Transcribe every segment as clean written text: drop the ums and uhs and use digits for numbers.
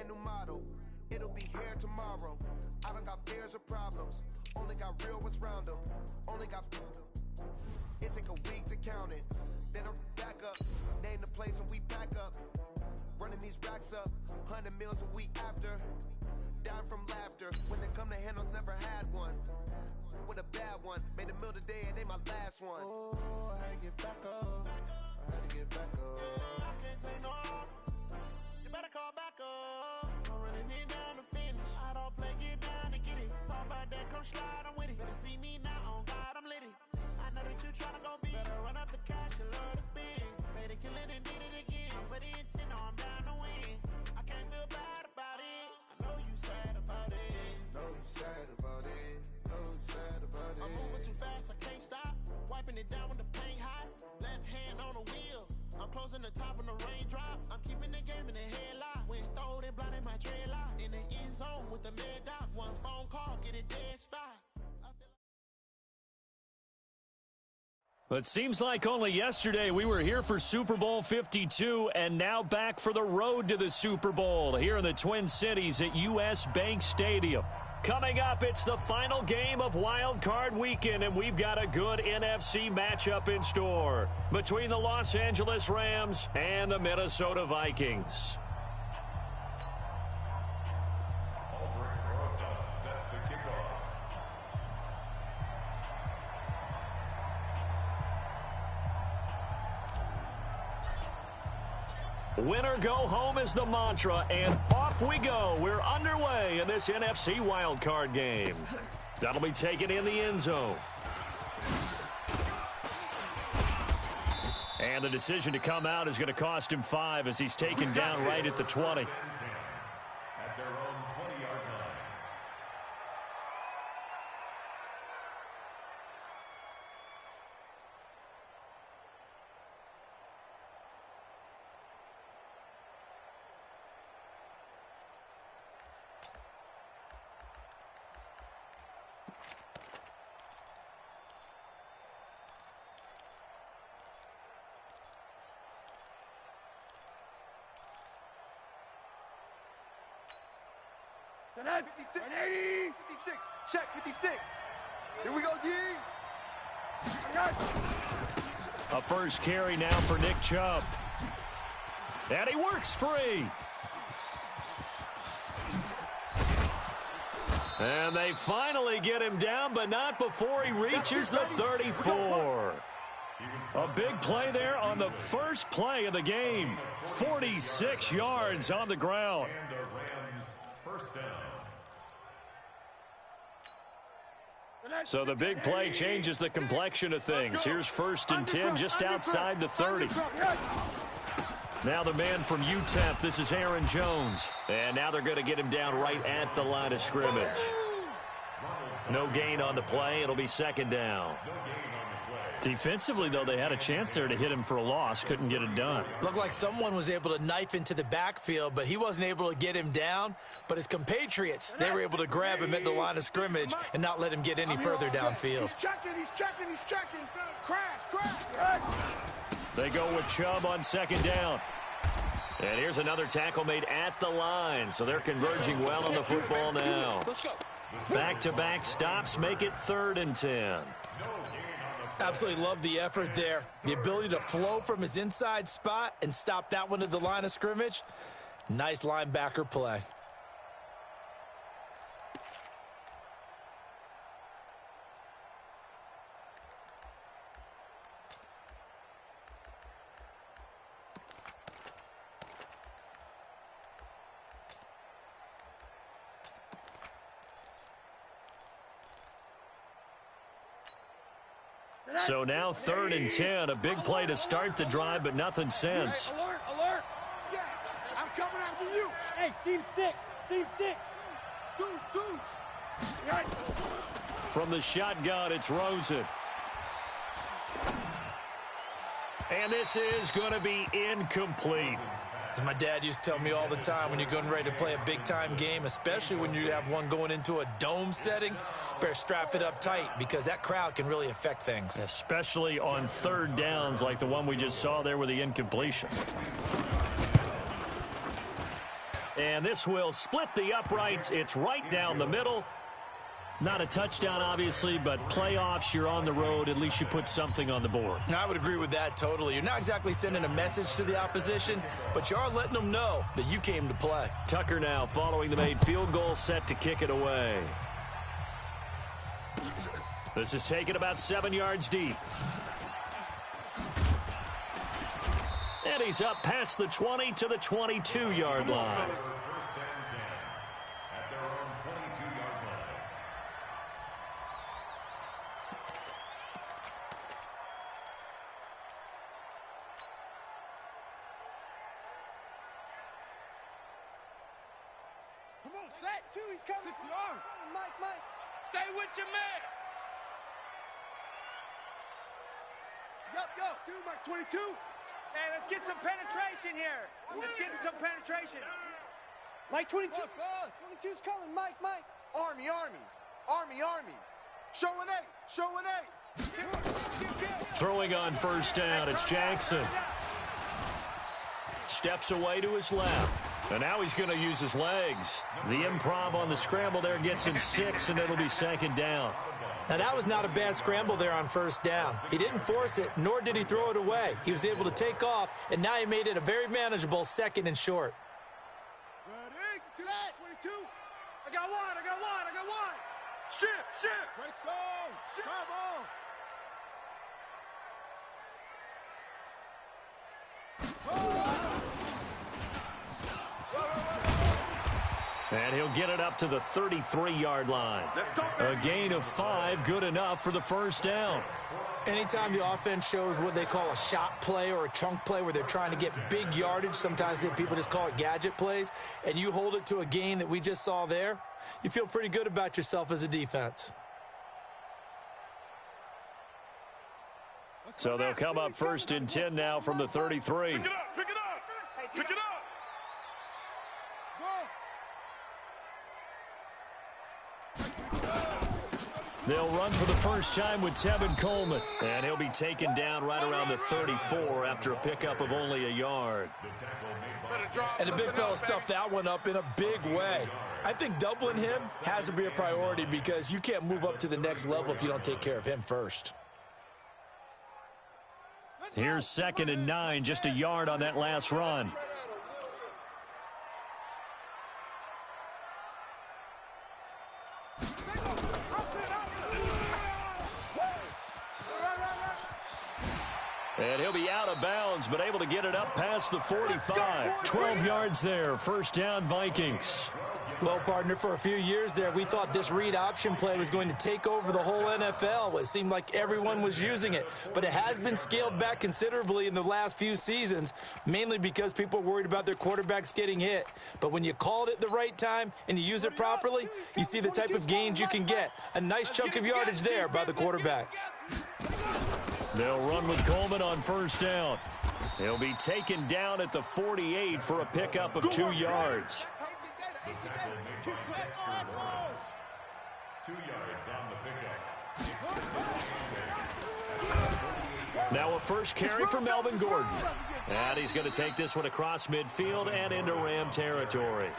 brand new model. It'll be here tomorrow. I don't got fears or problems. Only got real what's round them. Only got... It take a week to count it. Then I'm back up. Name the place and we back up. Running these racks up. 100 meals a week after. Dying from laughter. When they come to handles, never had one. With a bad one. Made a meal today and they my last one. Oh, I had to get back up. I had to get back up. I can't take no. You better call back up. I'm running it down to finish. I don't play, get down to get it. Talk about that, come slide, I'm with it. Better see me now, on God, I'm litty. I know that you tryna go big. Better run up the cash, you love to spend. Made it, kill it, and did it again. I'm with the intent, no, I'm down to win. I can't feel bad about it. I know you sad about it. Know you sad about it. Know you sad about it. I'm moving too fast, I can't stop. Wiping it down when the paint hot. Left hand on the wheel. I'm closing the top when the raindrop. I'm keeping the game in the headlock. When throwed and blinded my dreadlock. In the end zone with the mad dot. One phone call, get it dead stop. It seems like only yesterday we were here for Super Bowl 52 and now back for the road to the Super Bowl here in the Twin Cities at US Bank Stadium. Coming up, it's the final game of Wild Card Weekend, and we've got a good NFC matchup in store between the Los Angeles Rams and the Minnesota Vikings. Winner go home is the mantra, and off we go. We're underway in this NFC wildcard game. That'll be taken in the end zone. And the decision to come out is going to cost him 5 as he's taken down right at the 20. At their own 20-yard line. Tonight, 56, 180, 56, check, 56. Here we go, D. A first carry now for Nick Chubb. And he works free. And they finally get him down, but not before he reaches the 34. A big play there on the first play of the game. 46 yards on the ground. And the Rams first down. So the big play changes the complexion of things. Here's 1st and 10 just outside the 30. Now the man from UTEP, this is Aaron Jones. And now they're going to get him down right at the line of scrimmage. No gain on the play. It'll be 2nd down. Defensively, though, they had a chance there to hit him for a loss. Couldn't get it done. Looked like someone was able to knife into the backfield, but he wasn't able to get him down. But his compatriots, they were able to grab him at the line of scrimmage and not let him get any further downfield. He's checking. Crash. They go with Chubb on 2nd down. And here's another tackle made at the line. So they're converging well on the football now. Let's go. Back-to-back stops make it 3rd and 10. Absolutely love the effort there. The ability to flow from his inside spot and stop that one at the line of scrimmage. Nice linebacker play. So now 3rd and 10, a big play to start the drive, but nothing since. Alert. Yeah, I'm coming after you. Hey, seam 6. Dudes. From the shotgun, it's Rosen. And this is going to be incomplete. As my dad used to tell me all the time, when you're getting ready to play a big-time game, especially when you have one going into a dome setting, better strap it up tight because that crowd can really affect things. Especially on 3rd downs like the one we just saw there with the incompletion. And this will split the uprights. It's right down the middle. Not a touchdown, obviously, but playoffs, you're on the road. At least you put something on the board. I would agree with that totally. You're not exactly sending a message to the opposition, but you are letting them know that you came to play. Tucker now following the made field goal, set to kick it away. This is taken about 7 yards deep. And he's up past the 20 to the 22-yard line. Come on, set. Two, he's coming. 60 yards. Mike. Stay with your man. Yup. 2, Mike, 22. Hey, let's get some penetration here. Let's get some penetration. Mike, 22. 22's coming. Mike. Army. Showing eight. Throwing on first down, it's Jackson. Steps away to his left. And now he's going to use his legs. The improv on the scramble there gets him 6, and it'll be second down. Now, that was not a bad scramble there on first down. He didn't force it, nor did he throw it away. He was able to take off, and now he made it a very manageable 2nd and short. Ready, set, 22. I got one. Shift. Right slow. Drive on. And he'll get it up to the 33-yard line. A gain of 5, good enough for the first down. Anytime the offense shows what they call a shot play or a chunk play where they're trying to get big yardage, sometimes people just call it gadget plays, and you hold it to a gain that we just saw there, you feel pretty good about yourself as a defense. So they'll come up 1st and 10 now from the 33. Pick it up. They'll run for the first time with Tevin Coleman. And he'll be taken down right around the 34 after a pickup of only a yard. And the big fella stuffed that one up in a big way. I think doubling him has to be a priority because you can't move up to the next level if you don't take care of him first. Here's 2nd and 9, just a yard on that last run. And he'll be out of bounds, but able to get it up past the 45. 12 yards there, first down Vikings. Well, partner, for a few years there, we thought this read option play was going to take over the whole NFL. It seemed like everyone was using it, but it has been scaled back considerably in the last few seasons, mainly because people are worried about their quarterbacks getting hit. But when you call it at the right time and you use it properly, you see the type of gains you can get. A nice chunk of yardage there by the quarterback. They'll run with Coleman on first down. He'll be taken down at the 48 for a pickup of 2 yards. 2 yards on the pickup. Now a first carry for Melvin Gordon. And he's going to take this one across midfield and into Ram territory.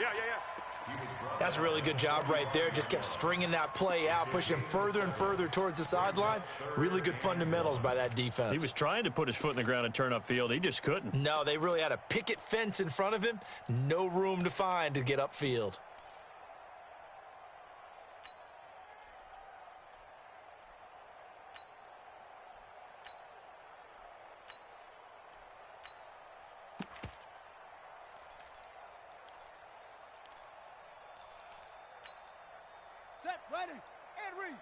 That's a really good job right there. Just kept stringing that play out, pushing further and further towards the sideline. Really good fundamentals by that defense. He was trying to put his foot in the ground and turn upfield. He just couldn't. No, they really had a picket fence in front of him. No room to find to get upfield. Set, ready, and read.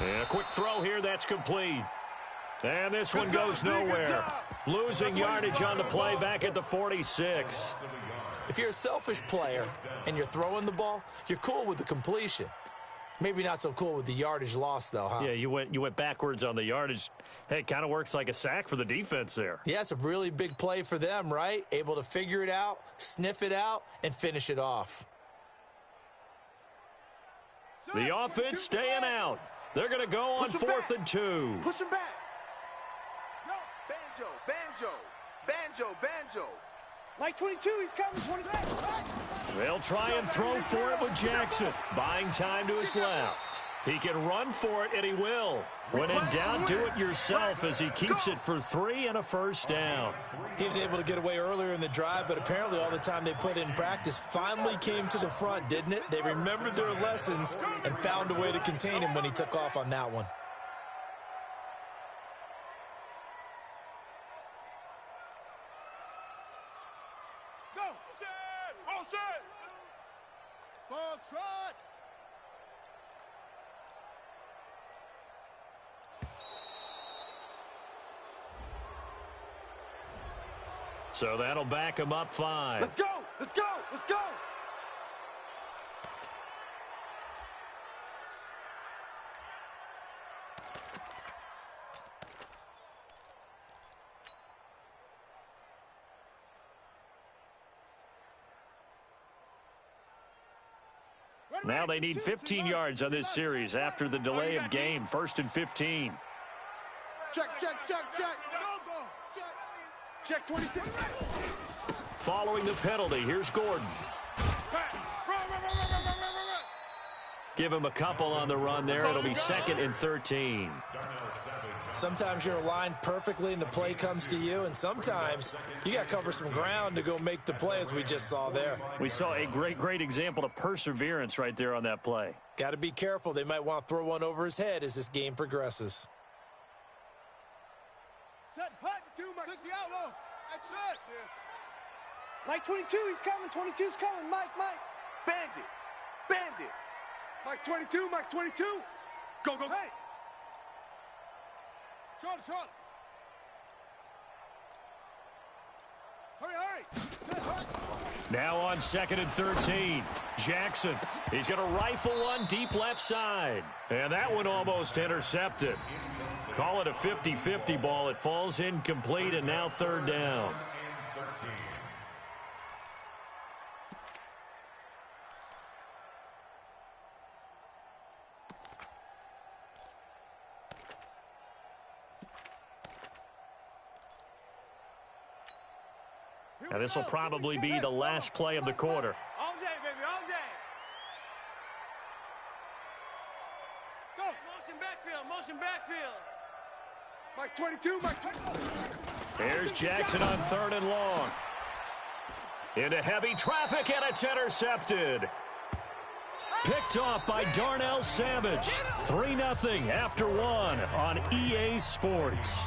And a quick throw here, that's complete. And this one goes nowhere. Losing yardage on the play back at the 46. If you're a selfish player and you're throwing the ball, you're cool with the completion. Maybe not so cool with the yardage loss, though, huh? Yeah, you went backwards on the yardage. Hey, it kind of works like a sack for the defense there. Yeah, it's a really big play for them, right? Able to figure it out, sniff it out, and finish it off. The offense staying out. They're going to go on 4th and 2. Push him back. Banjo. Like 22, he's coming. 26. They'll try and throw for it with Jackson. Buying time to his left. He can run for it, and he will. When in doubt, do it yourself as he keeps it for 3 and a first down. He was able to get away earlier in the drive, but apparently all the time they put in practice finally came to the front, didn't it? They remembered their lessons and found a way to contain him when he took off on that one. So that'll back him up 5. Let's go! Let's go! Let's go! Now they need 15 yards on this series after the delay of game. 1st and 15. Check. Check 26. Following the penalty, here's Gordon. Give him a couple on the run there. It'll be 2nd and 13. Sometimes you're aligned perfectly and the play comes to you, and sometimes you got to cover some ground to go make the play, as we just saw there. We saw a great example of perseverance right there on that play. Got to be careful. They might want to throw one over his head as this game progresses. Set hut to 60 outlaw. That's it. Yes. Mike 22, he's coming. 22's coming. Mike. Bandit. Mike's 22. Go. Hey. Shot. Hurry. Now on 2nd and 13. Jackson. He's going to rifle one deep left side. And that one almost intercepted. Call it a 50-50 ball. It falls incomplete, and now 3rd down. Now this will probably be the last play of the quarter. All day, baby, all day. Go. Motion backfield. Mike's 22. Here's Jackson on 3rd and long. Into heavy traffic, and it's intercepted. Picked off by Darnell Savage. 3-0 after 1 on EA Sports.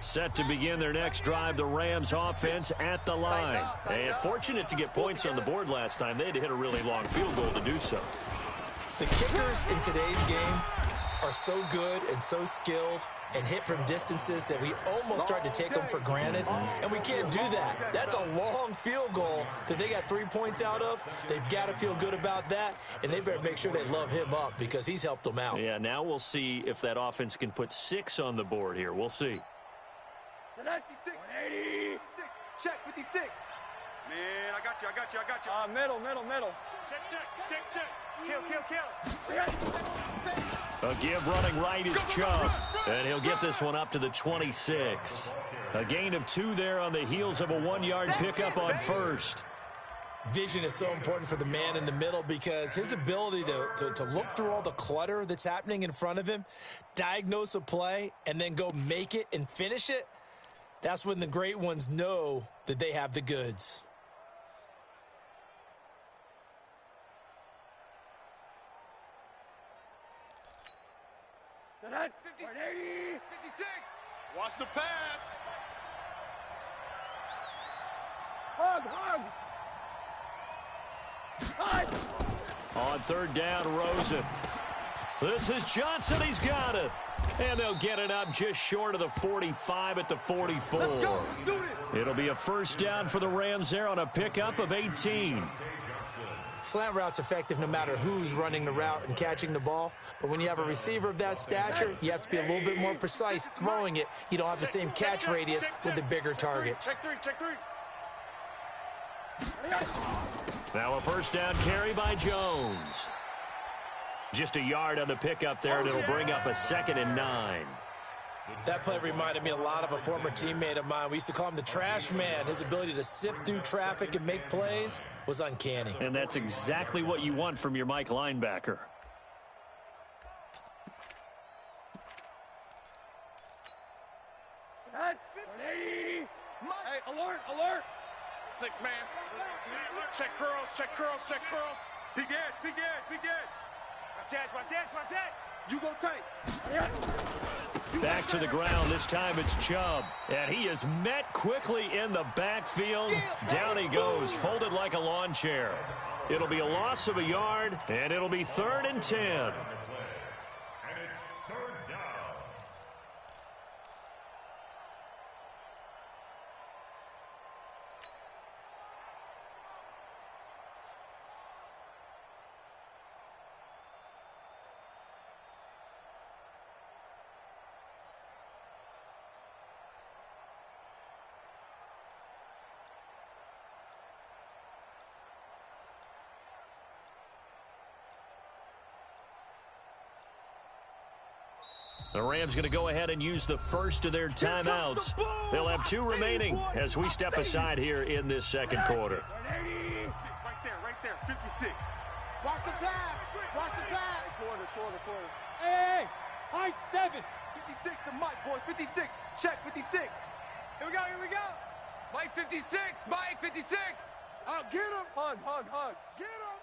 Set to begin their next drive, the Rams offense at the line. And fortunate to get points on the board last time. They had to hit a really long field goal to do so. The kickers in today's game are so good and so skilled and hit from distances that we almost start to take them for granted, and we can't do that. That's a long field goal that they got 3 points out of. They've got to feel good about that, and they better make sure they love him up because he's helped them out. Yeah, now we'll see if that offense can put 6 on the board here. We'll see. 96, 180. Check 56. Man, I got you. Middle. Check. Kill. A give running right is Chubb, and he'll get this one up to the 26. A gain of 2 there on the heels of a 1-yard pickup on 1st. Vision is so important for the man in the middle because his ability to look through all the clutter that's happening in front of him, diagnose a play, and then go make it and finish it, that's when the great ones know that they have the goods. That 50, 180, 56. Watch the pass. Hug. On 3rd down, Rosen. This is Johnson. He's got it. And they'll get it up just short of the 45 at the 44. Let's go. Do it. It'll be a 1st down for the Rams there on a pickup of 18. Slant route's effective no matter who's running the route and catching the ball. But when you have a receiver of that stature, you have to be a little bit more precise throwing it. You don't have the same catch radius with the bigger targets. Check three. Now a first down carry by Jones. Just a yard on the pickup there, and it'll bring up a 2nd and 9. That play reminded me a lot of a former teammate of mine. We used to call him the trash man. His ability to sift through traffic and make plays was uncanny. And that's exactly what you want from your Mike linebacker. Hey, alert. 6 man. Check curls. Be good. Watch that. You go tight. Back to the ground. This time it's Chubb. And he is met quickly in the backfield. Down he goes, folded like a lawn chair. It'll be a loss of a yard, and it'll be 3rd and 10. And it's 3rd down. The Rams going to go ahead and use the first of their timeouts. They'll have 2 remaining as we step aside here in this second quarter. Right there. 56. Watch the pass. Quarter. Hey. High 7. 56 to Mike, boys. 56. Check 56. Here we go. Mike 56. Get him. Hug. Get him.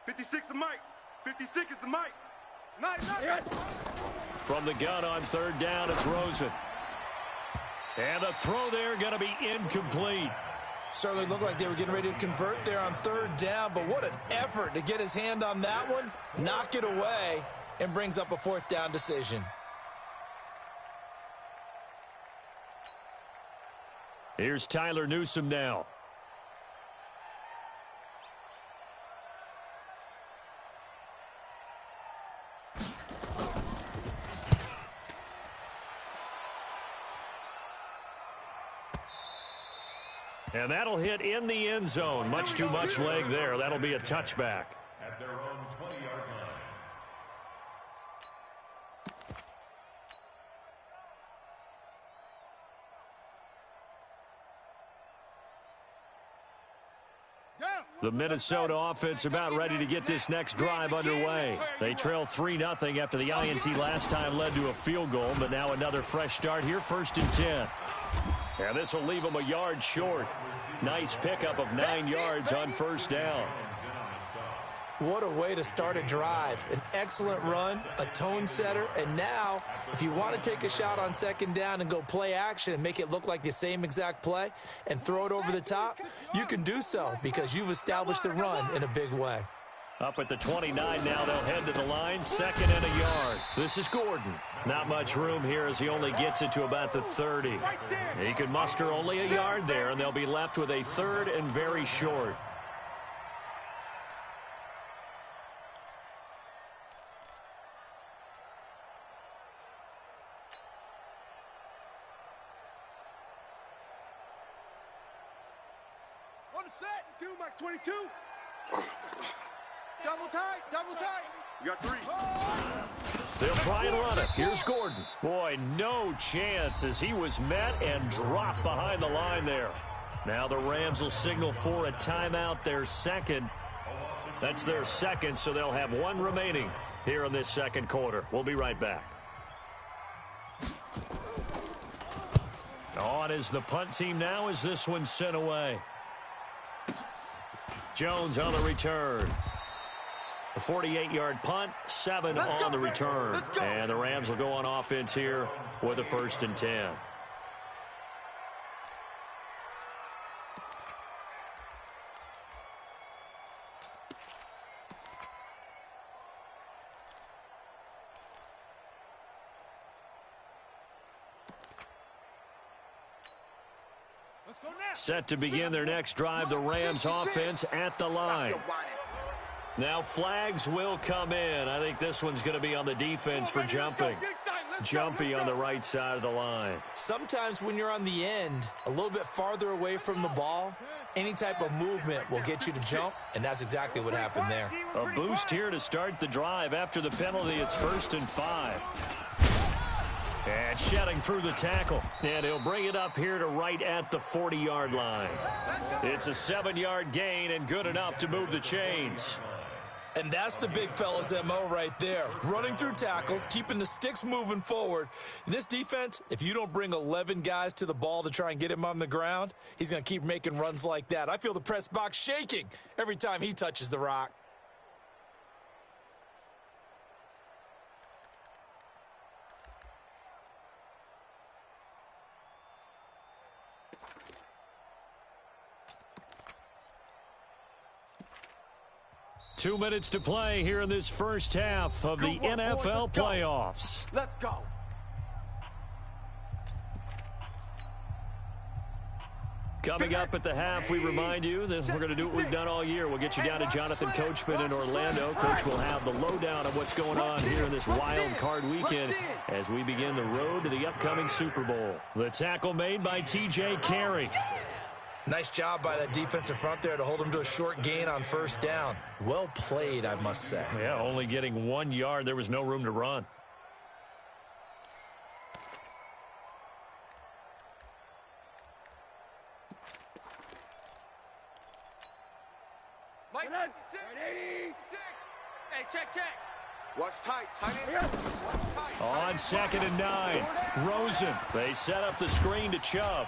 56 to Mike. 56 is to Mike. Nice. From the gun on 3rd down, it's Rosen. And the throw there going to be incomplete. Certainly looked like they were getting ready to convert there on 3rd down, but what an effort to get his hand on that one, knock it away, and brings up a 4th down decision. Here's Tyler Newsome now. And that'll hit in the end zone. Much too much leg there. That'll be a touchback. At their own 20-yard line. The Minnesota offense about ready to get this next drive underway. They trail 3-0 after the INT last time led to a field goal, but now another fresh start here, 1st and 10. And this will leave them a yard short. Nice pickup of 9 yards on 1st down. What a way to start a drive. An excellent run, a tone setter, and now if you want to take a shot on 2nd down and go play action and make it look like the same exact play and throw it over the top, you can do so because you've established the run in a big way. Up at the 29 now, they'll head to the line, 2nd and a yard. This is Gordon. Not much room here as he only gets it to about the 30. He can muster only a yard there, and they'll be left with a 3rd and very short. On the set. 2, Mike 22. Double tight. You got 3. They'll try and run it. Here's Gordon. Boy, no chance as he was met and dropped behind the line there. Now the Rams will signal for a timeout, their 2nd. That's their 2nd, so they'll have 1 remaining here in this second quarter. We'll be right back. On is the punt team now as this one's sent away. Jones on the return. A 48-yard punt, 7 on the return. And the Rams will go on offense here with a 1st and 10. Set to begin their next drive, the Rams offense at the line. Now flags will come in. I think this one's going to be on the defense for jumping. Jumpy on the right side of the line. Sometimes when you're on the end, a little bit farther away from the ball, any type of movement will get you to jump, and that's exactly what happened there. A boost here to start the drive. After the penalty, it's 1st and 5. And shedding through the tackle. And he'll bring it up here to right at the 40-yard line. It's a 7-yard gain and good enough to move the chains. And that's the big fella's MO right there. Running through tackles, keeping the sticks moving forward. In this defense, if you don't bring 11 guys to the ball to try and get him on the ground, he's going to keep making runs like that. I feel the press box shaking every time he touches the rock. Two minutes to play here in this first half of the NFL playoffs. Let's go. Coming up at the half, we remind you that we're going to do what we've done all year. We'll get you down to Jonathan Coachman in Orlando. Coach will have the lowdown of what's going on here in this wild card weekend as we begin the road to the upcoming Super Bowl. The tackle made by T.J. Carey. Nice job by that defensive front there to hold him to a short gain on 1st down. Well played, I must say. Yeah, only getting 1 yard. There was no room to run. Mike, 86. Hey, check. Watch tight end. Watch tight. On 2nd and 9, Rosen. They set up the screen to Chubb.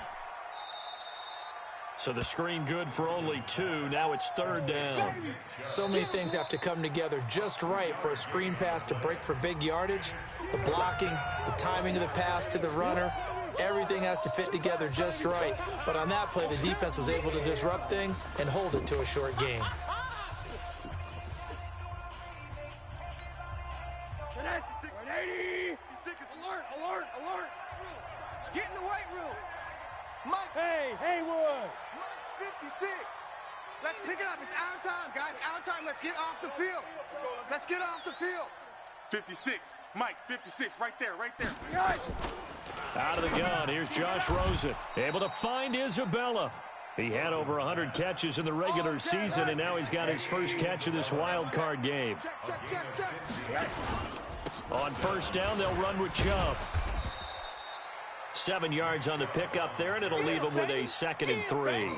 So the screen good for only 2. Now it's 3rd down. So many things have to come together just right for a screen pass to break for big yardage. The blocking, the timing of the pass to the runner, everything has to fit together just right. But on that play, the defense was able to disrupt things and hold it to a short gain. Alert. Get in the weight room. Mike. Hey, Haywood. Mike's 56. Let's pick it up. It's our time, guys. Our time. Let's get off the field. 56. Mike, 56. Right there. Out of the gun, here's Josh Rosen. Able to find Isabella. He had over 100 catches in the regular season, and now he's got his first catch of this wild card game. Check. On 1st down, they'll run with Chubb. 7 yards on the pickup there, and it'll leave them with a 2nd and 3.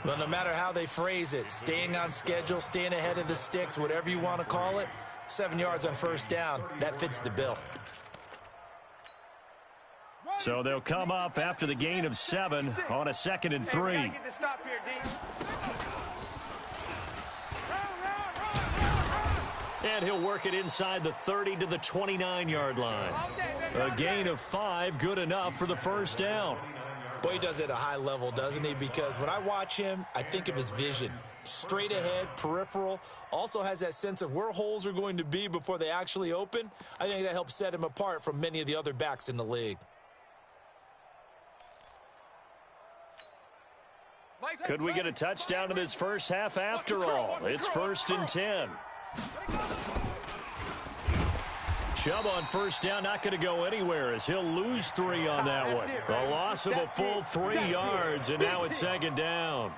Well, no matter how they phrase it, staying on schedule, staying ahead of the sticks, whatever you want to call it, 7 yards on 1st down, that fits the bill. So they'll come up after the gain of 7 on a 2nd and 3. And he'll work it inside the 30 to the 29-yard line. A gain of 5, good enough for the 1st down. Boy, he does it at a high level, doesn't he? Because when I watch him, I think of his vision. Straight ahead, peripheral, also has that sense of where holes are going to be before they actually open. I think that helps set him apart from many of the other backs in the league. Could we get a touchdown in this first half after all? It's 1st and 10. Chubb on 1st down, not going to go anywhere as he'll lose 3 on that one. A loss of a full 3 yards, and now it's 2nd down.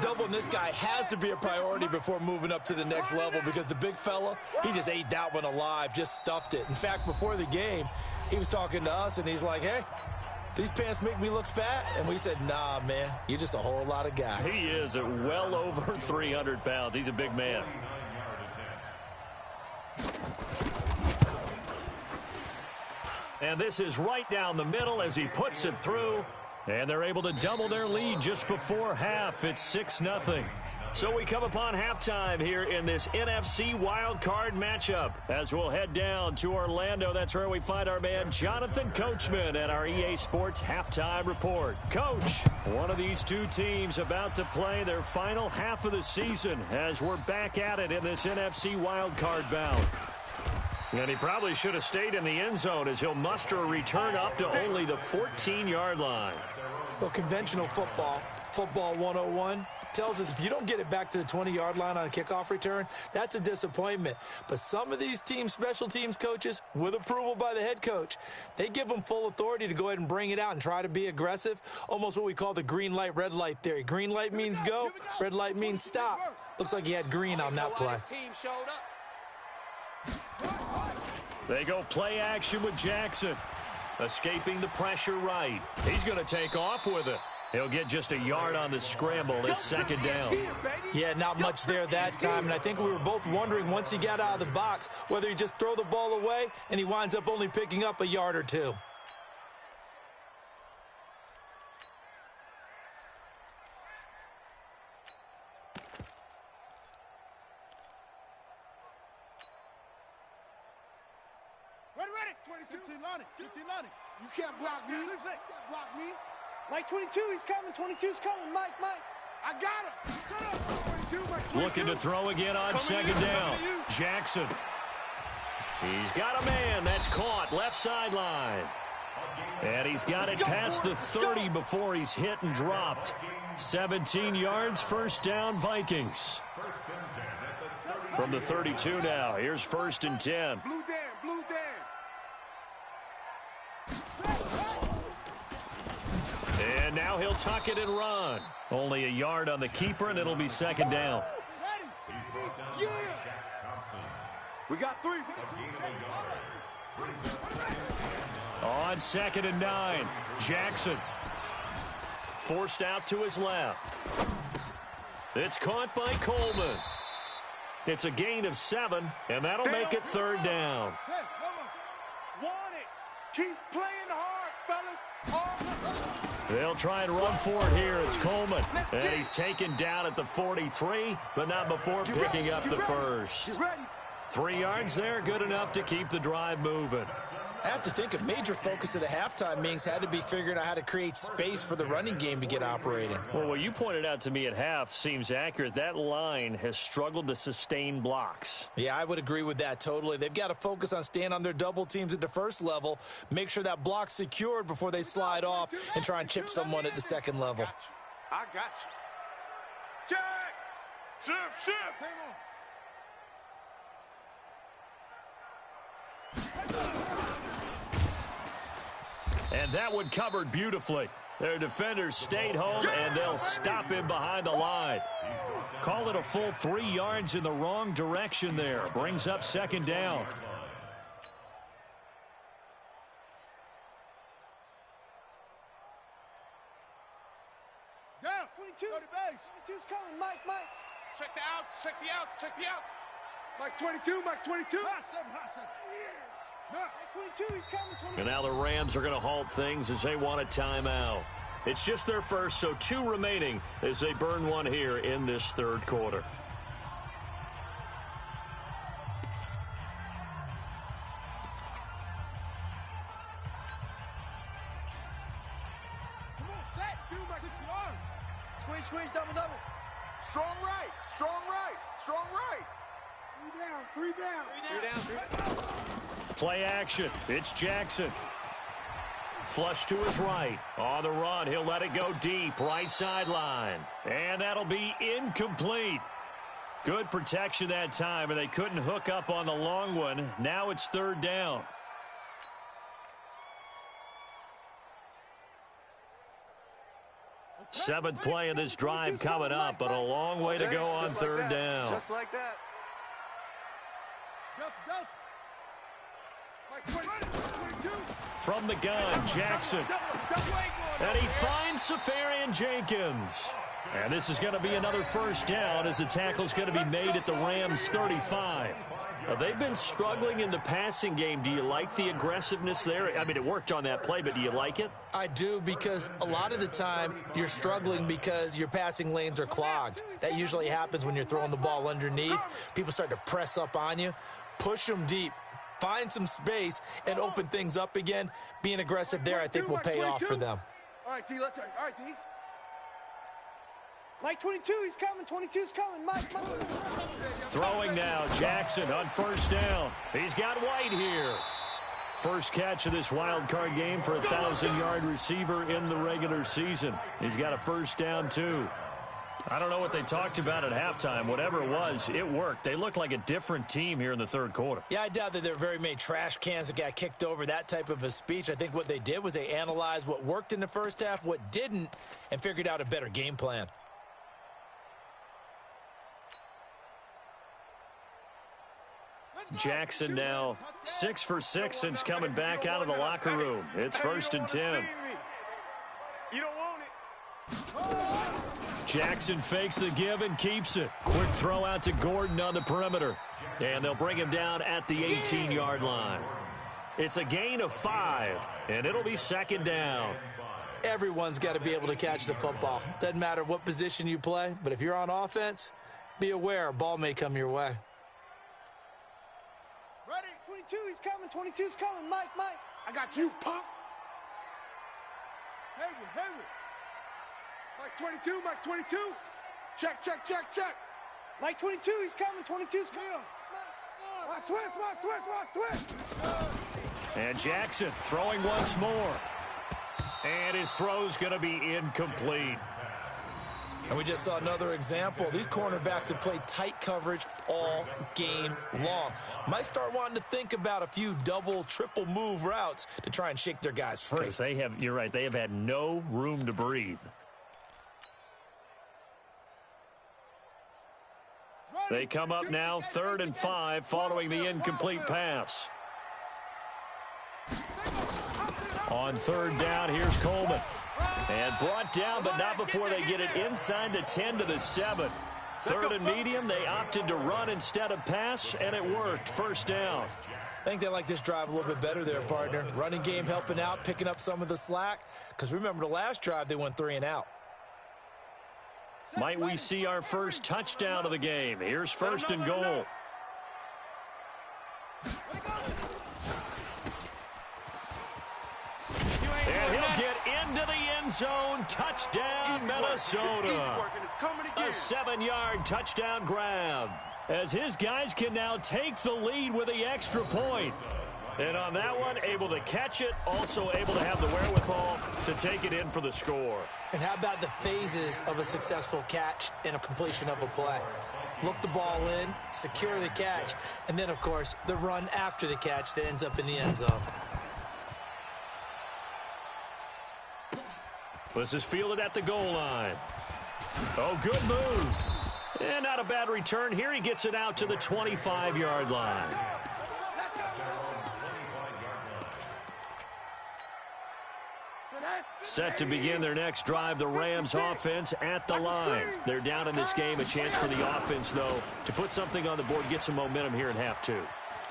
Doubling this guy has to be a priority before moving up to the next level because the big fella, he just ate that one alive, just stuffed it. In fact, before the game, he was talking to us, and he's like, hey, these pants make me look fat? And we said, nah, man, you're just a whole lot of guy. He is at well over 300 pounds. He's a big man. And this is right down the middle as he puts it through. And they're able to double their lead just before half. It's 6-0. So we come upon halftime here in this NFC wildcard matchup. As we'll head down to Orlando, that's where we find our man Jonathan Coachman at our EA Sports Halftime Report. Coach, one of these two teams about to play their final half of the season as we're back at it in this NFC wildcard bout. And he probably should have stayed in the end zone as he'll muster a return up to only the 14-yard line. Well, conventional football 101, tells us if you don't get it back to the 20-yard line on a kickoff return, that's a disappointment. But some of these special teams coaches, with approval by the head coach, they give them full authority to go ahead and bring it out and try to be aggressive, almost what we call the green light, red light theory. Green light means go, red light means stop. Looks like he had green on that play. They go play action with Jackson. Escaping the pressure right. He's going to take off with it. He'll get just a yard on the scramble. It's second down. Yeah, not much there that time. And I think we were both wondering once he got out of the box whether he just throw the ball away and he winds up only picking up a yard or two. Ready. 15 line. You can't block me. Mike 22, he's coming. 22's coming. Mike. I got him. Set up. 22, Mike 22. Looking to throw again on second down. Jackson. He's got a man. That's caught. Left sideline. And he's got it past the 30 before he's hit and dropped. 17 yards, first down, Vikings. From the 32 now. Here's first and 10. Blue Dan. And now he'll tuck it and run. Only a yard on the keeper, and it'll be second down. Yeah. We got 3. On second and 9, Jackson. Forced out to his left. It's caught by Coleman. It's a gain of 7, and that'll make it third down. Hey, want it. Keep playing hard, fellas. They'll try and run for it here. It's Coleman. And he's taken down at the 43, but not before picking up the first. 3 yards there, good enough to keep the drive moving. I have to think a major focus of the halftime meetings had to be figuring out how to create space for the running game to get operating. Well, what you pointed out to me at half seems accurate. That line has struggled to sustain blocks. Yeah, I would agree with that totally. They've got to focus on staying on their double teams at the first level, make sure that block's secured before they slide off and try and chip someone at the second level. I got you. Jack! Shift! Hang on. And that one covered beautifully. Their defenders stayed home, and they'll stop him behind the line. Call it a full 3 yards in the wrong direction there. Brings up second down. Down. 22. 22's coming. Mike. Check the outs. Mike's 22. Hot seven. Mike 22, he's coming. And now the Rams are going to halt things as they want a timeout. It's just their first, so 2 remaining as they burn one here in this third quarter. Come on, set. 2, Mike. 6 yards. Squeeze, double. Strong right. 3 down. Play action. It's Jackson. Flush to his right. On the run, he'll let it go deep. Right sideline. And that'll be incomplete. Good protection that time, and they couldn't hook up on the long one. Now it's third down. Seventh play of this drive coming up, but a long way to go on third down. Just like that. From the gun, Jackson. And he finds Safarian Jenkins. And this is going to be another first down as the tackle's going to be made at the Rams' 35. Now, they've been struggling in the passing game. Do you like the aggressiveness there? I mean, it worked on that play, but do you like it? I do, because a lot of the time you're struggling because your passing lanes are clogged. That usually happens when you're throwing the ball underneath. People start to press up on you. Push them deep. Find some space and open things up again. Being aggressive there, I think, will pay off for them. All right, T, let's try. All right, T. Mike 22, he's coming. 22's coming. Mike. Throwing now, Jackson on first down. He's got White here. First catch of this wild card game for a 1,000-yard receiver in the regular season. He's got a first down, too. I don't know what they talked about at halftime. Whatever it was, it worked. They looked like a different team here in the third quarter. Yeah, I doubt that there were very many trash cans that got kicked over, that type of a speech. I think what they did was they analyzed what worked in the first half, what didn't, and figured out a better game plan. Jackson now 6 for 6 since coming back out of the locker room. It's 1st and 10. You don't want it. Jackson fakes the give and keeps it. Quick throw out to Gordon on the perimeter. And they'll bring him down at the 18-yard line. It's a gain of 5, and it'll be 2nd down. Everyone's got to be able to catch the football. Doesn't matter what position you play, but if you're on offense, be aware a ball may come your way. Ready? 22, he's coming. 22's coming. Mike. I got you, punk. Hayward. Mike's 22, Mike's 22. Check. Mike 22, he's coming. 22's coming. Watch twist. And Jackson throwing once more. And his throw's going to be incomplete. And we just saw another example. These cornerbacks have played tight coverage all game long. Might start wanting to think about a few double, triple move routes to try and shake their guys free. Because you're right, they have had no room to breathe. They come up now 3rd and 5 following the incomplete pass. On 3rd down, here's Coleman. And brought down, but not before they get it inside the 10 to the 7. 3rd and medium, they opted to run instead of pass, and it worked. 1st down. I think they like this drive a little bit better there, partner. Running game helping out, picking up some of the slack. Because remember, the last drive, they went 3 and out. Might we see our first touchdown of the game? Here's 1st and goal. And he'll get into the end zone. Touchdown, Minnesota. A 7-yard touchdown grab, as his guys can now take the lead with the extra point. And on that one, able to catch it, also able to have the wherewithal to take it in for the score. And how about the phases of a successful catch and a completion of a play? Look the ball in, secure the catch, and then, of course, the run after the catch that ends up in the end zone. This is fielded at the goal line. Oh, good move. And not a bad return here. He gets it out to the 25-yard line. Set to begin their next drive, the Rams offense at the line. They're down in this game. A chance for the offense, though, to put something on the board, get some momentum here in half 2.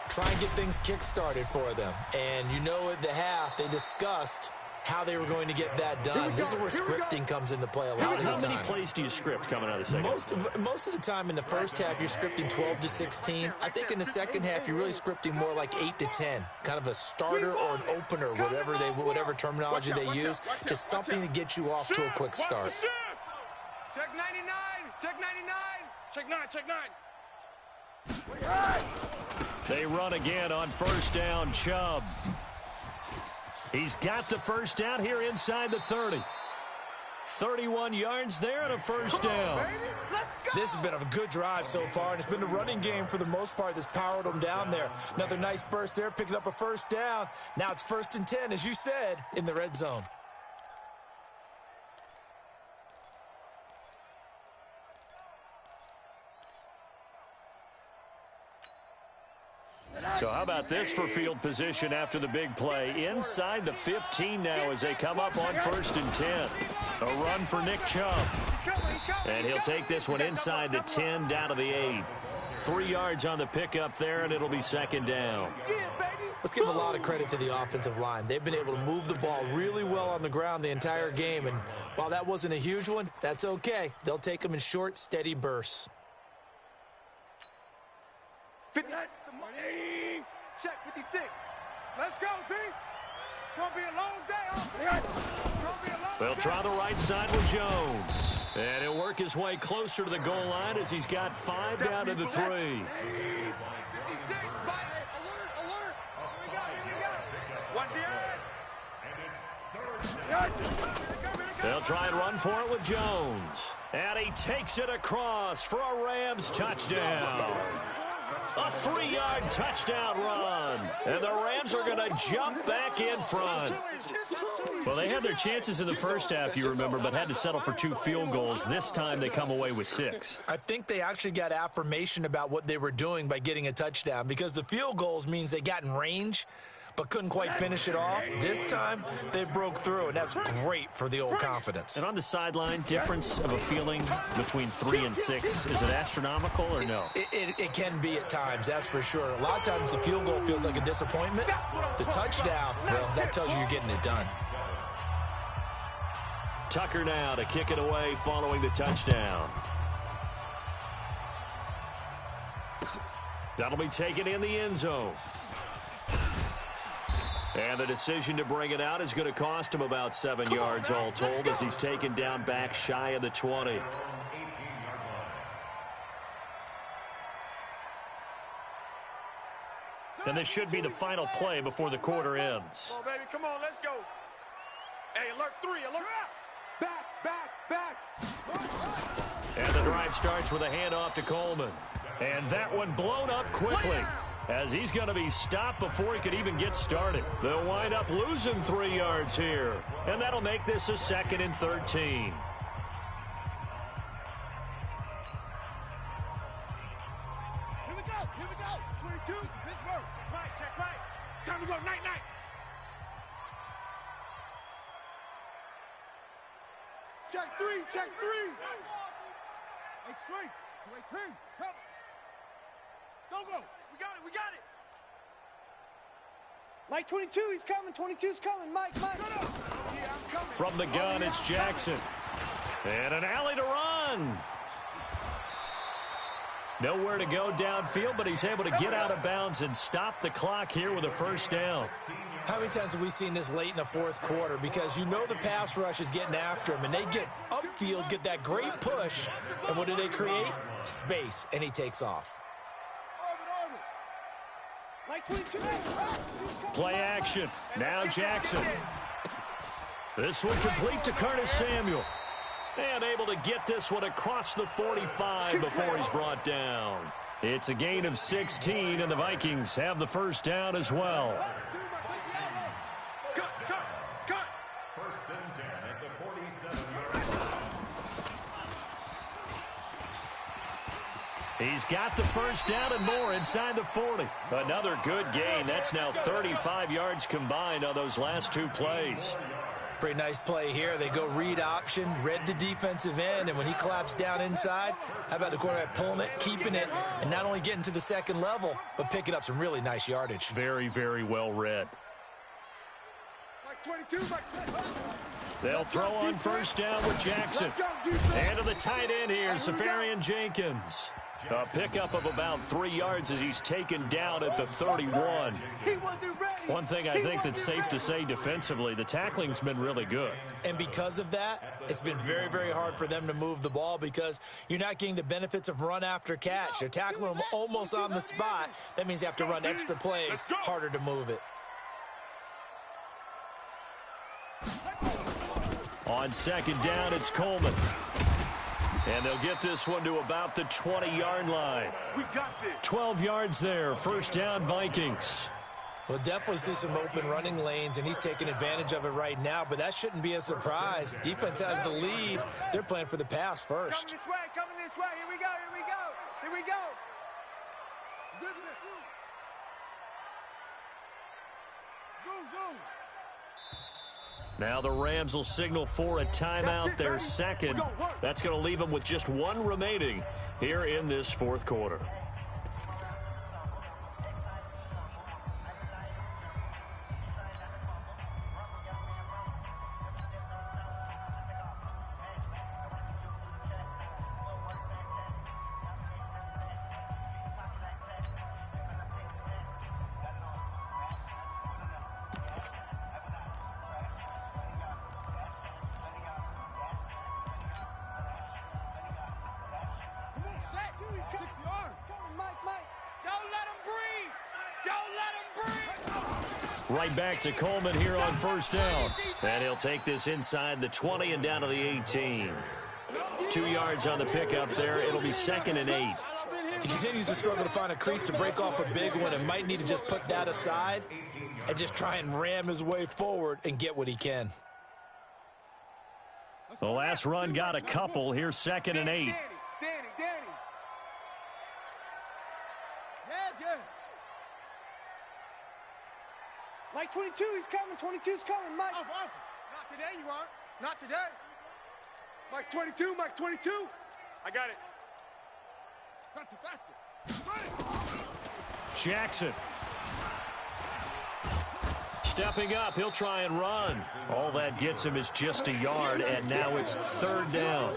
Try and get things kick-started for them. And you know at the half, they discussed how they were going to get that done. This is where scripting comes into play a lot of the time. How many plays do you script coming out of the second? Most of the time in the first half, you're scripting 12 to 16. I think in the second half, you're really scripting more like 8 to 10. Kind of a starter or an opener, whatever terminology they use. Just something to get you off to a quick start. Check 99. Check 9. They run again on 1st down, Chubb. He's got the 1st down here inside the 30. 31 yards there and a 1st down. This has been a good drive so far, and it's been the running game for the most part that's powered them down there. Another nice burst there, picking up a 1st down. Now it's 1st and 10, as you said, in the red zone. So how about this for field position after the big play? Inside the 15 now as they come up on 1st and 10. A run for Nick Chubb. And he'll take this one inside the 10 down to the 8. 3 yards on the pickup there, and it'll be 2nd down. Let's give a lot of credit to the offensive line. They've been able to move the ball really well on the ground the entire game. And while that wasn't a huge one, that's okay. They'll take them in short, steady bursts. 50. Check 56. Let's go, D. It's going to be a long day. It's going to be a long They'll try the right side with Jones. And he'll work his way closer to the goal line as he's got 5 down to the 3. 56, Mike. Alert. Here we go. Watch the edge. And it's 3rd down. They'll try and run for it with Jones. And he takes it across for a Rams touchdown. A 3-yard touchdown run. And the Rams are going to jump back in front. Well, they had their chances in the first half, you remember, but had to settle for 2 field goals. This time they come away with 6. I think they actually got affirmation about what they were doing by getting a touchdown, because the field goals means they got in range but couldn't quite finish it off. This time, they broke through, and that's great for the old confidence. And on the sideline, difference of a feeling between 3 and 6, is it astronomical or no? It can be at times, that's for sure. A lot of times the field goal feels like a disappointment. The touchdown, well, that tells you you're getting it done. Tucker now to kick it away following the touchdown. That'll be taken in the end zone. And the decision to bring it out is going to cost him about 7 yards all told, as he's taken down back shy of the 20. And this should be the final play before the quarter ends. Come on, baby. Come on, let's go. Hey, alert 3, alert. Back. And the drive starts with a handoff to Coleman. And that one blown up quickly, as he's going to be stopped before he could even get started. They'll wind up losing 3 yards here, and that'll make this a 2nd and 13. Here we go. 22, Pittsburgh. Right, check right. Time to go, night. Check 3. H3. 218. Go. We got it. Mike 22, he's coming. 22's coming. Mike. Yeah, I'm coming. From the gun, it's Jackson. And an alley to run. Nowhere to go downfield, but he's able to get out of bounds and stop the clock here with a first down. How many times have we seen this late in the fourth quarter? Because you know the pass rush is getting after him, and they get upfield, get that great push, and what do they create? Space, and he takes off. Play action. Now Jackson. This one complete to Curtis Samuel. And able to get this one across the 45 before he's brought down. It's a gain of 16, and the Vikings have the first down as well. Cut. 1st and 10 at the 47-yard line. He's got the first down and more inside the 40. Another good gain. That's now 35 yards combined on those last 2 plays. Pretty nice play here. They go read option, read the defensive end, and when he collapsed down inside, how about the quarterback pulling it, keeping it, and not only getting to the second level, but picking up some really nice yardage. Very, very well read. They'll throw on first down with Jackson. And to the tight end here, Safarian Jenkins. A pickup of about 3 yards as he's taken down at the 31. One thing I think that's safe to say defensively, the tackling's been really good. And because of that, it's been very, very hard for them to move the ball because you're not getting the benefits of run after catch. They're tackling them almost on the spot. That means you have to run extra plays, harder to move it. On 2nd down, it's Coleman. And they'll get this one to about the 20-yard line. We got this. 12 yards there. First down, Vikings. We'll definitely see some open running lanes, and he's taking advantage of it right now, but that shouldn't be a surprise. Defense has the lead. They're playing for the pass first. Coming this way. Here we go. Zip it. Zoom. Now the Rams will signal for a timeout, their 2nd. That's going to leave them with just 1 remaining here in this 4th quarter. Right back to Coleman here on first down. And he'll take this inside the 20 and down to the 18. 2 yards on the pickup there. It'll be 2nd and 8. He continues to struggle to find a crease to break off a big one and might need to just put that aside and just try and ram his way forward and get what he can. The last run got a couple. Here's 2nd and 8. Danny. Yes. Like 22, he's coming. 22's coming, Mike. Off. Not today, you aren't. Not today. Mike's 22. I got it. Faster. Jackson. Stepping up, he'll try and run. All that gets him is just a yard, and now it's 3rd down.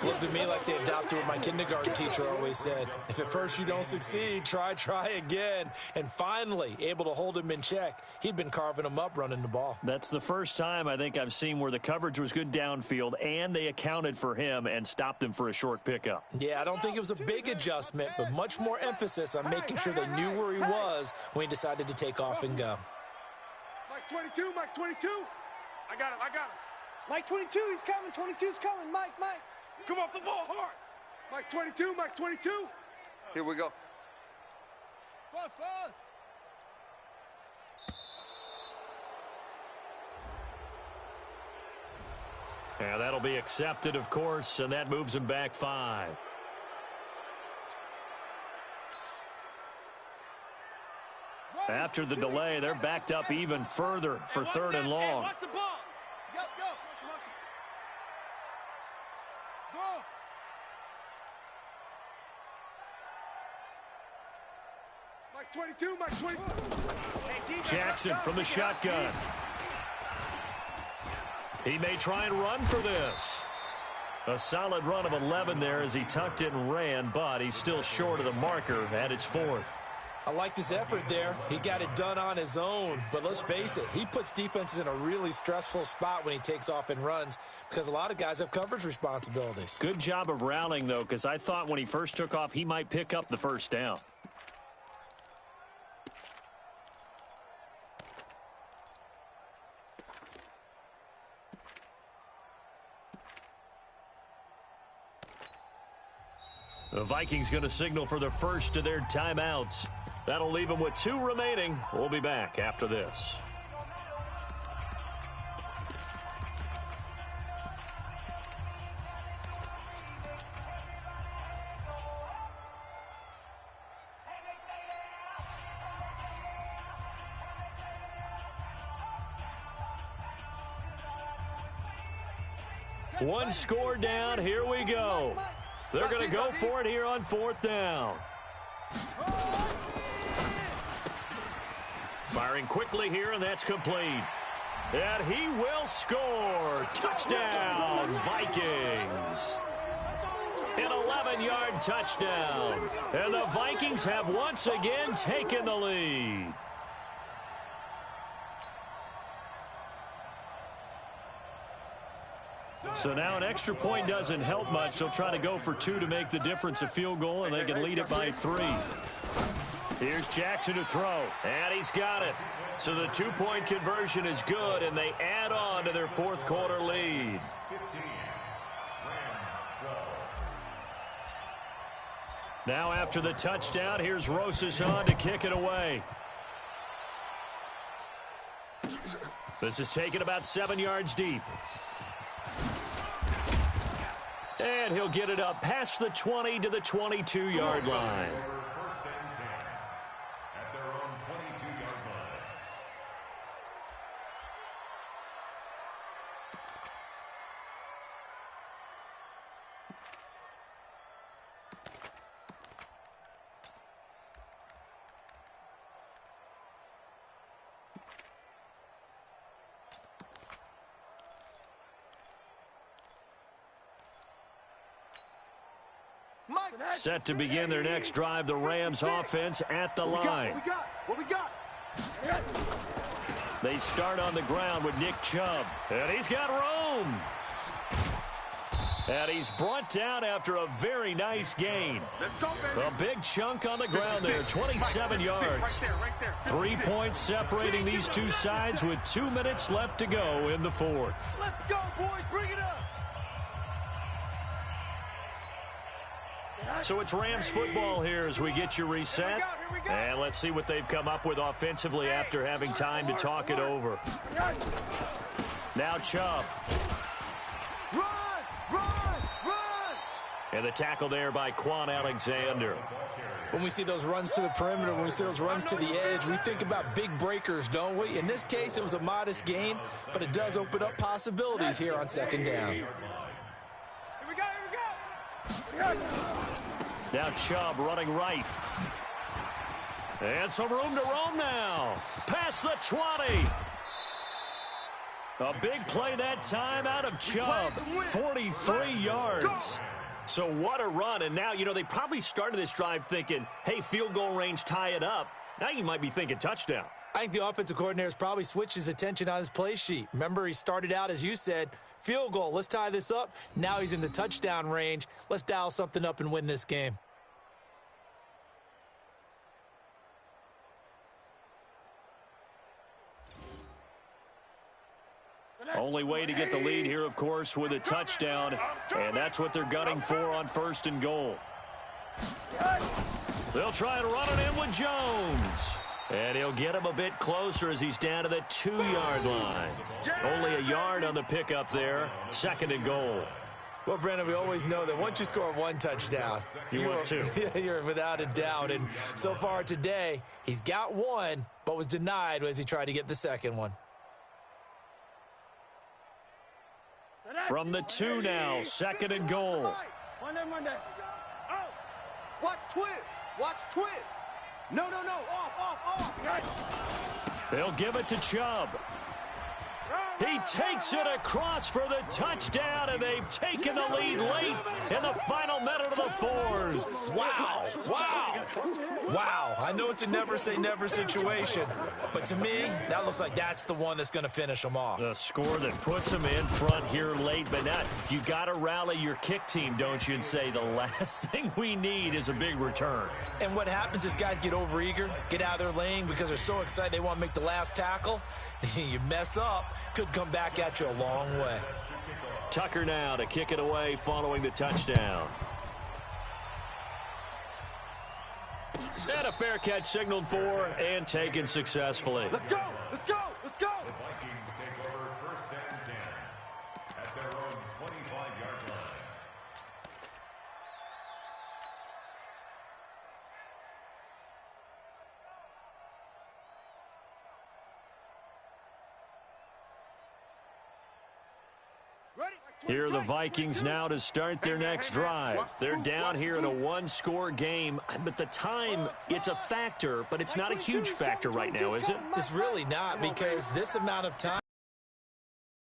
Looked to me like they adopted what my kindergarten teacher always said. If at first you don't succeed, try again. And finally, able to hold him in check. He'd been carving him up running the ball. That's the first time I think I've seen where the coverage was good downfield, and they accounted for him and stopped him for a short pickup. Yeah, I don't think it was a big adjustment, but much more emphasis on making sure they knew where he was when he decided to take off and go. Mike's 22. I got him. Mike 22, he's coming. 22's coming. Mike. Come off the ball hard. Mike's 22. Here we go. Fast. Yeah, that'll be accepted, of course, and that moves him back 5. After the delay, they're backed up even further for 3rd and long. Watch the ball. Go. Mike's 22. Jackson from the shotgun. He may try and run for this. A solid run of 11 there as he tucked it and ran, but he's still short of the marker, and it's 4th. I liked his effort there. He got it done on his own. But let's face it, he puts defenses in a really stressful spot when he takes off and runs because a lot of guys have coverage responsibilities. Good job of rallying, though, because I thought when he first took off, he might pick up the first down. The Vikings going to signal for the first of their timeouts. That'll leave them with 2 remaining. We'll be back after this. One score down. Here we go. They're going to go for it here on 4th down. Firing quickly here, and that's complete. And he will score. Touchdown, Vikings. An 11-yard touchdown. And the Vikings have once again taken the lead. So now an extra point doesn't help much. They'll try to go for 2 to make the difference a field goal, and they can lead it by 3. Here's Jackson to throw, and he's got it. So the 2-point conversion is good, and they add on to their 4th quarter lead. Now after the touchdown, here's Rosas on to kick it away. This is taken about 7 yards deep. And he'll get it up past the 20 to the 22-yard line. First and 10 at their own 22-yard line. Set to begin their next drive, the Rams offense at the line. What we got? They start on the ground with Nick Chubb. And he's got room. And he's brought down after a very nice gain. Let's go, baby. A big chunk on the ground there, 27 yards. Right there. 3 points separating these two sides with 2 minutes left to go in the fourth. Let's go, boys. Bring it up. So it's Rams football here as we get you reset. And let's see what they've come up with offensively after having time to talk it over. Now Chubb. Run! And the tackle there by Quan Alexander. When we see those runs to the perimeter, when we see those runs to the edge, we think about big breakers, don't we? In this case, it was a modest gain, but it does open up possibilities here on second down. Here we go. Now Chubb running right. And some room to roam now. Past the 20. A big play that time out of Chubb. 43 yards. So what a run. And now, you know, they probably started this drive thinking, hey, field goal range, tie it up. Now you might be thinking touchdown. I think the offensive coordinator's probably switched his attention on his play sheet. Remember, he started out, as you said, field goal. Let's tie this up. Now he's in the touchdown range. Let's dial something up and win this game. Only way to get the lead here, of course, with a touchdown, and that's what they're gunning for on 1st and goal. They'll try and run it in with Jones. And he'll get him a bit closer as he's down to the 2-yard line. Only a yard on the pickup there. 2nd and goal. Well, Brandon, we always know that once you score one touchdown, you're 2. You're without a doubt. And so far today, he's got one, but was denied as he tried to get the second one. From the 2 now, 2nd and goal. Monday. Oh, watch twist. No. Off. They'll give it to Chubb. He takes it across for the touchdown, and they've taken the lead late in the final minute of the fourth. Wow. I know it's a never-say-never situation, but to me, that looks like that's the one that's going to finish them off. The score that puts them in front here late, but now you got to rally your kick team, don't you, and say the last thing we need is a big return. And what happens is guys get overeager, get out of their lane because they're so excited they want to make the last tackle. You mess up, could come back at you a long way. Tucker now to kick it away following the touchdown. And a fair catch signaled for and taken successfully. Let's go. The Vikings take over 1st and 10 at their own 25-yard line. Here are the Vikings now to start their next drive. They're down here in a one-score game, but the time, it's a factor, but it's not a huge factor right now, is it? It's really not, because this amount of time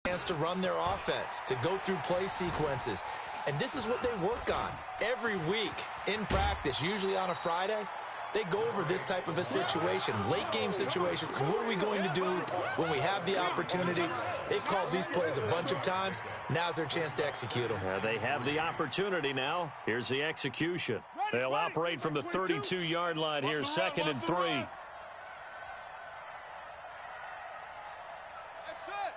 chance to run their offense, to go through play sequences. And this is what they work on every week in practice, usually on a Friday. They go over this type of a situation, late-game situation. What are we going to do when we have the opportunity? They've called these plays a bunch of times. Now's their chance to execute them. They have the opportunity now. Here's the execution. They'll operate from the 32-yard line here, 2nd and 3. That's it.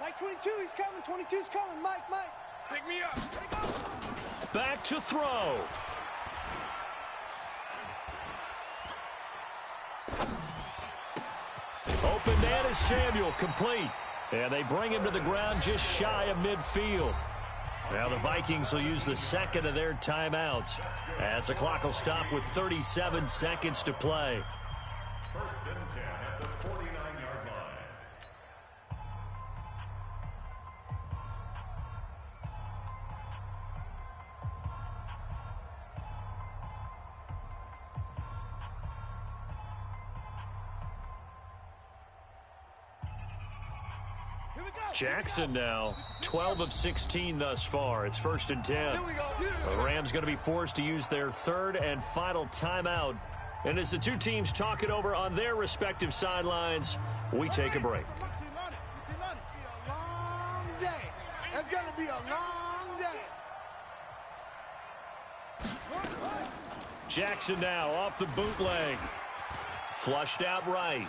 Mike 22, he's coming. 22's coming. Mike. Pick me up. Back to throw. Open man is Samuel, complete. And they bring him to the ground just shy of midfield. Now the Vikings will use the 2nd of their timeouts as the clock will stop with 37 seconds to play. 1st and 10 at the 49-yard line. Jackson now, 12 of 16 thus far. It's 1st and 10. The Rams going to be forced to use their 3rd and final timeout. And as the two teams talk it over on their respective sidelines, we take a break. It's going to be a long Jackson now off the bootleg. Flushed out right.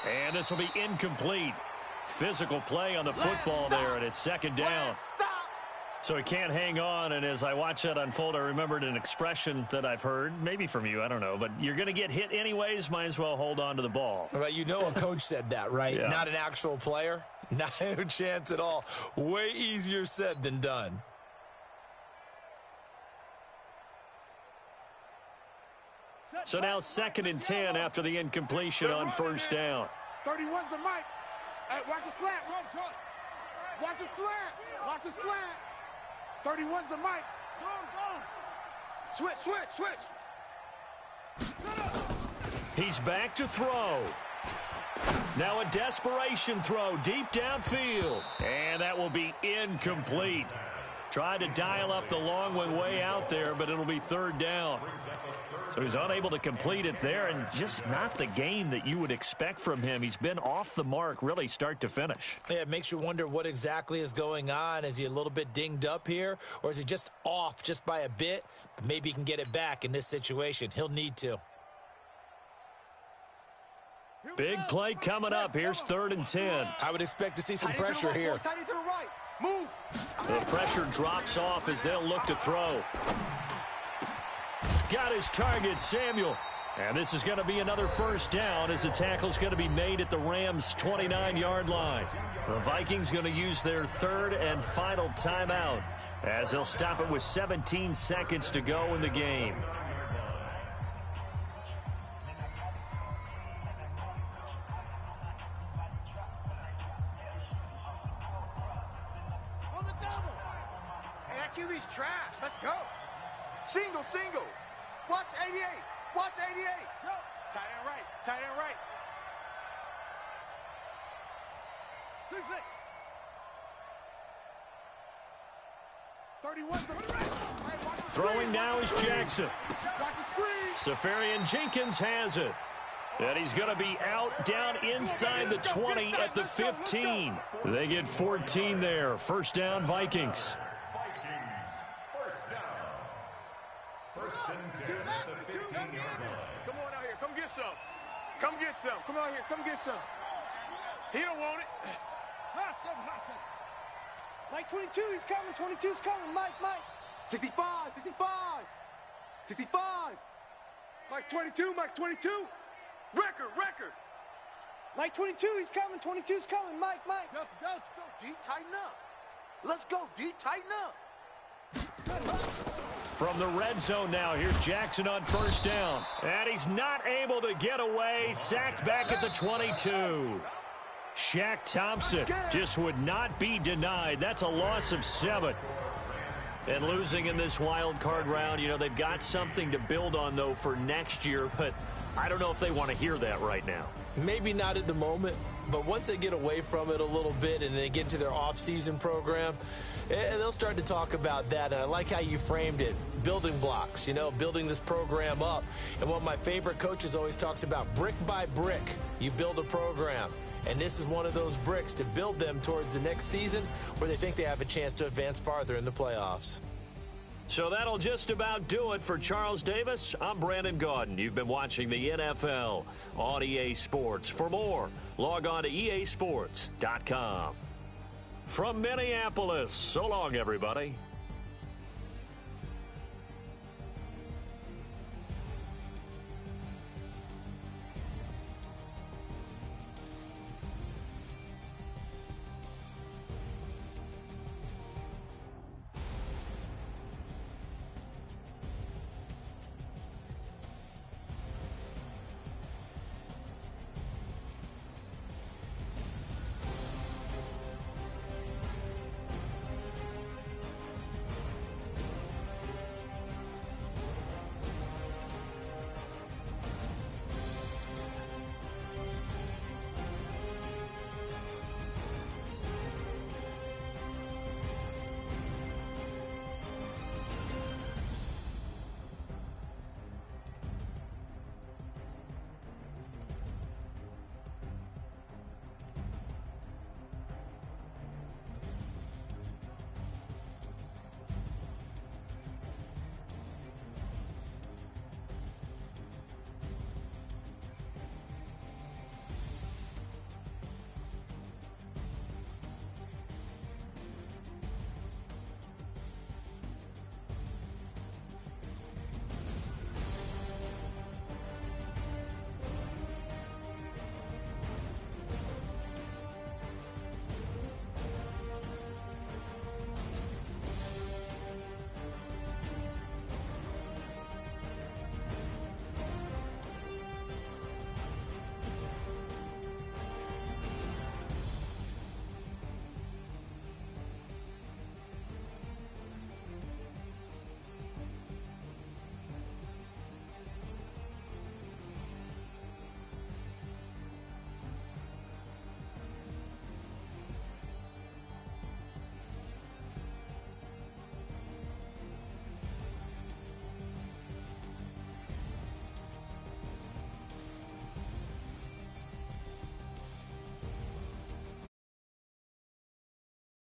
And this will be incomplete. Physical play on the football there, and it's second down. So he can't hang on, and as I watch that unfold, I remembered an expression that I've heard, maybe from you, I don't know, but you're going to get hit anyways, might as well hold on to the ball. Well, you know a coach said that, right? Yeah. Not an actual player? Not a chance at all. Way easier said than done. So now 2nd and 10 after the incompletion on first down. 31's the mic. Hey, watch the slant. Watch the slant. Watch the slant. 31's the mic. Go. Switch. He's back to throw. Now a desperation throw deep downfield. And that will be incomplete. Tried to dial up the long one way out there, but it'll be third down. So he's unable to complete it there, and just not the game that you would expect from him. He's been off the mark really start to finish. Yeah, it makes you wonder what exactly is going on. Is he a little bit dinged up here, or is he just off just by a bit? Maybe he can get it back in this situation. He'll need to. Big play coming up. Here's 3rd and 10. I would expect to see some pressure here. Move. The pressure drops off as they'll look to throw. Got his target, Samuel. And this is going to be another first down as the tackle's going to be made at the Rams' 29-yard line. The Vikings going to use their 3rd and final timeout as they'll stop it with 17 seconds to go in the game. QB's trash. Let's go. Single. Watch 88. Watch 88. Go. Tight end right. 6. 31. Throwing now is Jackson. Safarian Jenkins has it. And he's going to be out down inside the 20 at the 15. They get 14 there. First down, Vikings. First and 10 at the 15-yard line. Come on out here. Come get some. Come out here. Come get some. He don't want it. Hot seven. Mike 22, he's coming. 22's coming. Mike. 65. Mike's 22. Record. Mike 22, he's coming. 22's coming. Mike. Delta. D, tighten up. Let's go, D, tighten up. From the red zone now, here's Jackson on first down. And he's not able to get away. Sacked back at the 22. Shaq Thompson just would not be denied. That's a loss of 7. And losing in this wild card round, you know, they've got something to build on, though, for next year. But I don't know if they want to hear that right now. Maybe not at the moment, but once they get away from it a little bit and they get into their off-season program, they'll start to talk about that. And I like how you framed it. Building blocks, you know, building this program up. And one of my favorite coaches always talks about brick by brick, you build a program. And this is one of those bricks to build them towards the next season where they think they have a chance to advance farther in the playoffs. So that'll just about do it for Charles Davis. I'm Brandon Gaudin. You've been watching the NFL on EA Sports. For more, log on to easports.com. From Minneapolis, so long, everybody.